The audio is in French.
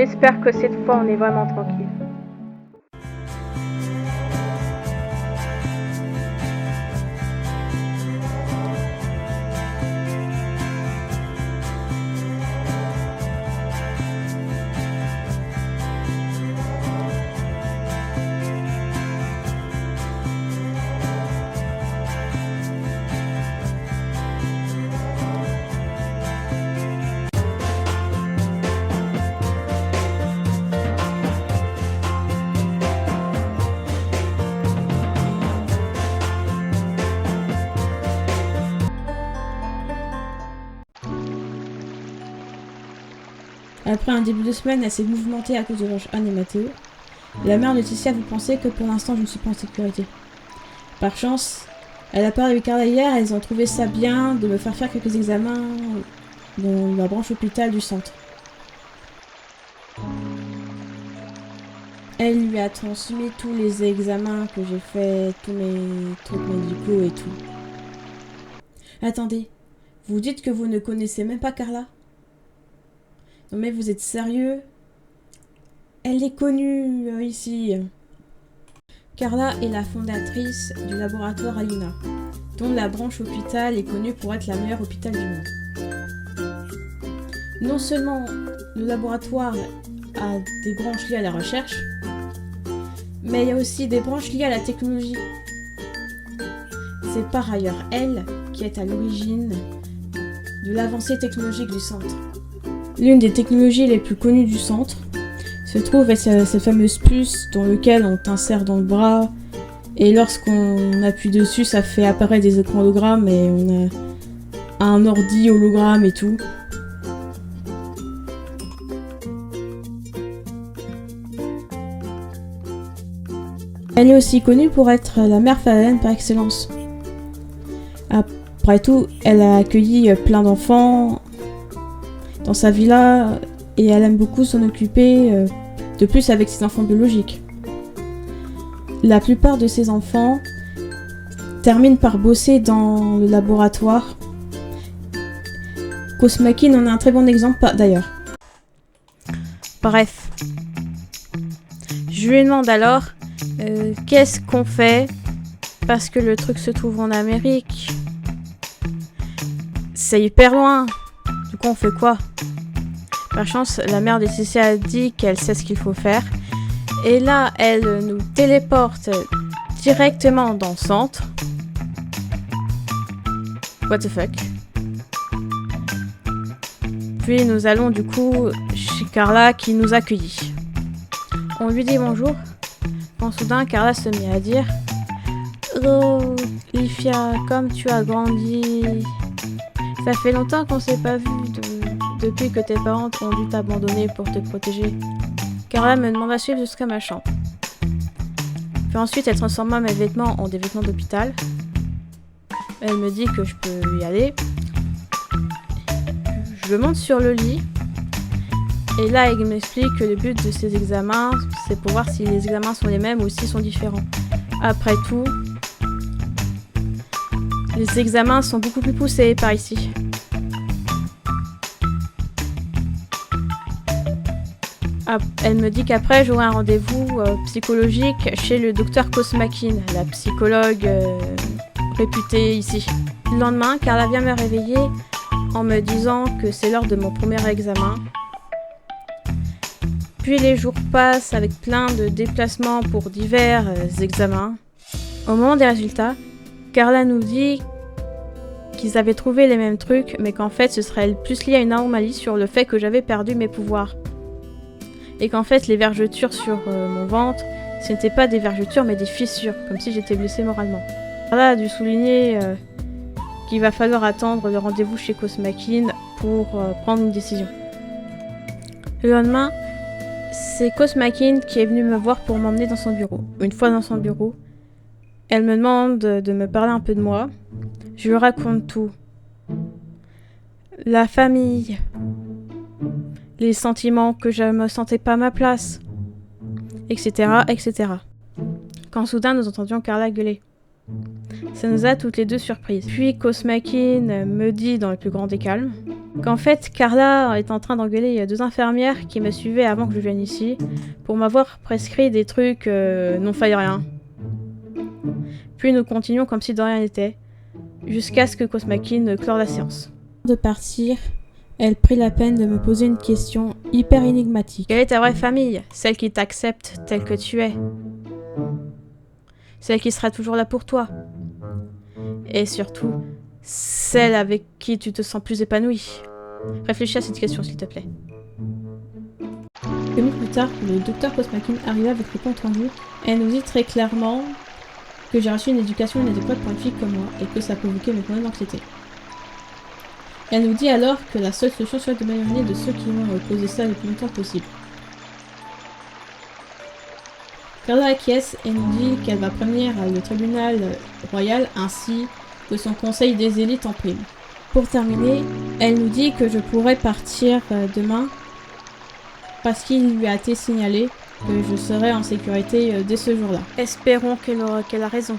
espère que cette fois on est vraiment tranquille. Après un début de semaine assez mouvementé à cause de Georges Anne et Mathéo, la mère de Laetitia vous pensez que pour l'instant je ne suis pas en sécurité. Par chance, elle a parlé avec Carla hier et elles ont trouvé ça bien de me faire quelques examens dans la branche hôpital du centre. Elle lui a transmis tous les examens que j'ai faits, tous mes trucs médicaux et tout. Attendez, vous dites que vous ne connaissez même pas Carla ? Non mais vous êtes sérieux? Elle est connue ici. Carla est la fondatrice du laboratoire Alina, dont la branche hôpital est connue pour être la meilleure hôpital du monde. Non seulement le laboratoire a des branches liées à la recherche, mais il y a aussi des branches liées à la technologie. C'est par ailleurs elle qui est à l'origine de l'avancée technologique du centre. L'une des technologies les plus connues du centre se trouve cette fameuse puce dans laquelle on t'insère dans le bras et lorsqu'on appuie dessus ça fait apparaître des écrans hologrammes et on a un ordi hologramme et tout. Elle est aussi connue pour être la mère Fallen par excellence. Après tout, elle a accueilli plein d'enfants dans sa villa et elle aime beaucoup s'en occuper, de plus avec ses enfants biologiques. La plupart de ses enfants terminent par bosser dans le laboratoire. Cosmakin en a un très bon exemple d'ailleurs. Bref. Je lui demande alors qu'est-ce qu'on fait parce que le truc se trouve en Amérique. C'est hyper loin. Du coup, on fait quoi? Par chance, la mère de Laetitia a dit qu'elle sait ce qu'il faut faire. Et là, elle nous téléporte directement dans le centre. What the fuck? Puis nous allons du coup chez Carla qui nous accueillit. On lui dit bonjour. Quand soudain, Carla se met à dire « Oh, Lifia, comme tu as grandi. Ça fait longtemps qu'on s'est pas vu depuis que tes parents ont dû t'abandonner pour te protéger. » Carla me demande à suivre jusqu'à ma chambre. Puis ensuite, elle transforma mes vêtements en des vêtements d'hôpital. Elle me dit que je peux y aller. Je monte sur le lit. Et là, elle m'explique que le but de ces examens, c'est pour voir si les examens sont les mêmes ou s'ils sont différents. Après tout, les examens sont beaucoup plus poussés par ici. Elle me dit qu'après, j'aurai un rendez-vous psychologique chez le docteur Cosmakin, la psychologue réputée ici. Le lendemain, Carla vient me réveiller en me disant que c'est l'heure de mon premier examen. Puis les jours passent avec plein de déplacements pour divers examens. Au moment des résultats, Carla nous dit qu'ils avaient trouvé les mêmes trucs, mais qu'en fait ce serait plus lié à une anomalie sur le fait que j'avais perdu mes pouvoirs. Et qu'en fait les vergetures sur mon ventre, ce n'étaient pas des vergetures mais des fissures, comme si j'étais blessée moralement. Carla a dû souligner qu'il va falloir attendre le rendez-vous chez Cosmakin pour prendre une décision. Le lendemain, c'est Cosmakin qui est venue me voir pour m'emmener dans son bureau. Une fois dans son bureau, elle me demande de me parler un peu de moi. Je lui raconte tout. La famille, les sentiments que je me sentais pas à ma place, etc., etc. Quand soudain nous entendions Carla gueuler. Ça nous a toutes les deux surprises. Puis Cosmakin me dit dans le plus grand des calmes Qu'en fait, Carla est en train d'engueuler 2 infirmières qui me suivaient avant que je vienne ici pour m'avoir prescrit des trucs non failli rien. Puis nous continuons comme si de rien n'était, jusqu'à ce que Cosmakin clore la séance. De partir, elle prit la peine de me poser une question hyper énigmatique. Quelle est ta vraie famille? Celle qui t'accepte tel que tu es. Celle qui sera toujours là pour toi. Et surtout, celle avec qui tu te sens plus épanoui. Réfléchis à cette question, s'il te plaît. Quelques minutes plus tard, le docteur Cosmakin arriva avec le compte rendu. Elle nous dit très clairement que j'ai reçu une éducation inadéquate pour une fille comme moi et que ça provoquait mes problèmes d'anxiété. Elle nous dit alors que la seule solution serait de m'éloigner de ceux qui m'ont causé ça le plus longtemps possible. Carla acquiesce et nous dit qu'elle va prévenir le tribunal royal ainsi que son conseil des élites en prime. Pour terminer, elle nous dit que je pourrais partir demain parce qu'il lui a été signalé que je serai en sécurité dès ce jour-là. Espérons qu'elle a raison.